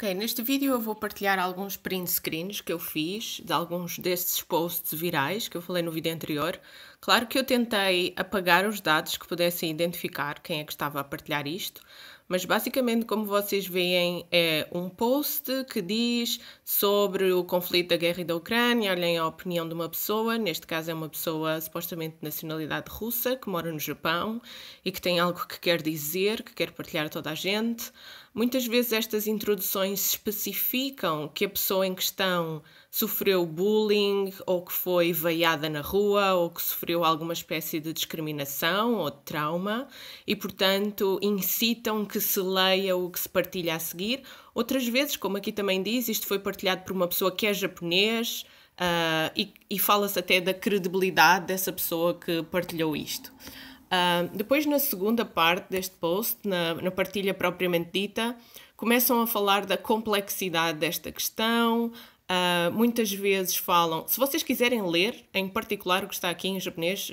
Ok, neste vídeo eu vou partilhar alguns print screens que eu fiz de alguns destes posts virais que eu falei no vídeo anterior. Claro que eu tentei apagar os dados que pudessem identificar quem é que estava a partilhar isto, mas basicamente, como vocês veem, é um post que diz sobre o conflito da guerra e da Ucrânia. Olhem a opinião de uma pessoa, neste caso é uma pessoa supostamente de nacionalidade russa, que mora no Japão e que tem algo que quer dizer, que quer partilhar a toda a gente. Muitas vezes estas introduções especificam que a pessoa em questão sofreu bullying ou que foi veiada na rua ou que sofreu alguma espécie de discriminação ou de trauma e, portanto, incitam que se leia o que se partilha a seguir. Outras vezes, como aqui também diz, isto foi partilhado por uma pessoa que é japonês e fala-se até da credibilidade dessa pessoa que partilhou isto. Depois, na segunda parte deste post, na partilha propriamente dita, começam a falar da complexidade desta questão. Muitas vezes falam, se vocês quiserem ler, em particular o que está aqui em japonês,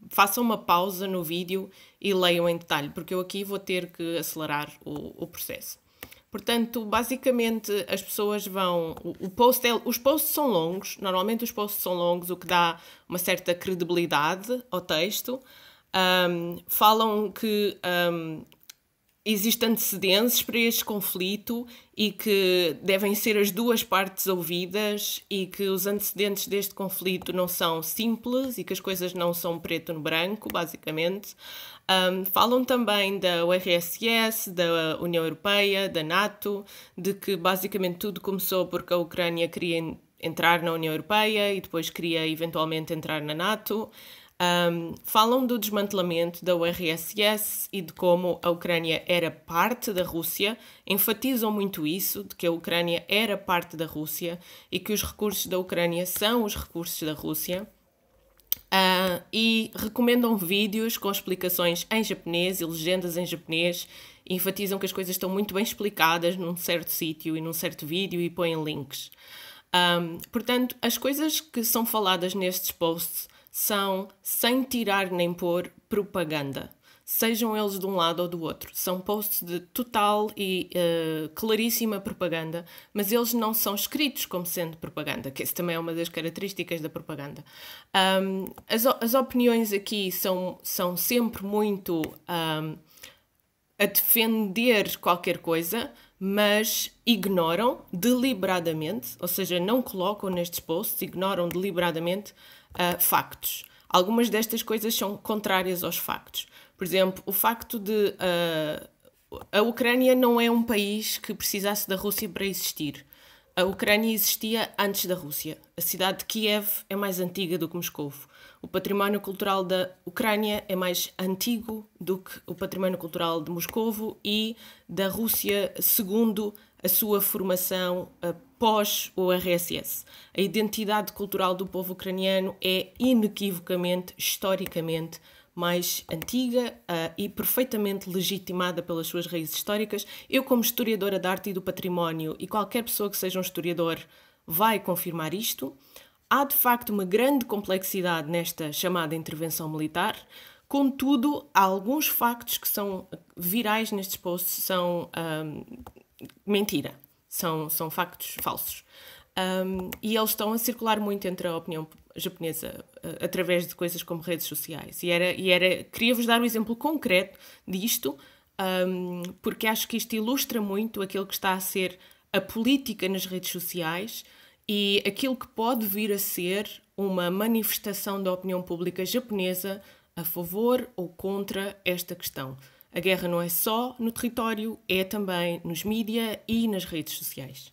façam uma pausa no vídeo e leiam em detalhe, porque eu aqui vou ter que acelerar o processo. Portanto, basicamente as pessoas vão... os posts são longos, normalmente os posts são longos, o que dá uma certa credibilidade ao texto. Falam que existem antecedentes para este conflito e que devem ser as duas partes ouvidas e que os antecedentes deste conflito não são simples e que as coisas não são preto no branco, basicamente. Falam também da URSS, da União Europeia, da NATO, de que basicamente tudo começou porque a Ucrânia queria entrar na União Europeia e depois queria eventualmente entrar na NATO. Falam do desmantelamento da URSS e de como a Ucrânia era parte da Rússia, enfatizam muito isso, de que a Ucrânia era parte da Rússia e que os recursos da Ucrânia são os recursos da Rússia. E recomendam vídeos com explicações em japonês e legendas em japonês e enfatizam que as coisas estão muito bem explicadas num certo sítio e num certo vídeo e põem links. Portanto, as coisas que são faladas nestes posts são sem tirar nem pôr propaganda, sejam eles de um lado ou do outro. São posts de total e claríssima propaganda, mas eles não são escritos como sendo propaganda, que essa também é uma das características da propaganda. As opiniões aqui são sempre muito a defender qualquer coisa, mas ignoram deliberadamente, ou seja, não colocam nestes posts, ignoram deliberadamente factos. Algumas destas coisas são contrárias aos factos. Por exemplo, o facto de a Ucrânia não é um país que precisasse da Rússia para existir. A Ucrânia existia antes da Rússia. A cidade de Kiev é mais antiga do que Moscovo. O património cultural da Ucrânia é mais antigo do que o património cultural de Moscovo e da Rússia, segundo a sua formação pós-URSS. A identidade cultural do povo ucraniano é inequivocamente, historicamente, mais antiga e perfeitamente legitimada pelas suas raízes históricas. Eu, como historiadora de arte e do património, e qualquer pessoa que seja um historiador vai confirmar isto, há de facto uma grande complexidade nesta chamada intervenção militar. Contudo, há alguns factos que são virais nestes posts, são mentira, são factos falsos. E eles estão a circular muito entre a opinião japonesa através de coisas como redes sociais. Queria-vos dar um exemplo concreto disto, porque acho que isto ilustra muito aquilo que está a ser a política nas redes sociais e aquilo que pode vir a ser uma manifestação da opinião pública japonesa a favor ou contra esta questão. A guerra não é só no território, é também nos mídia e nas redes sociais.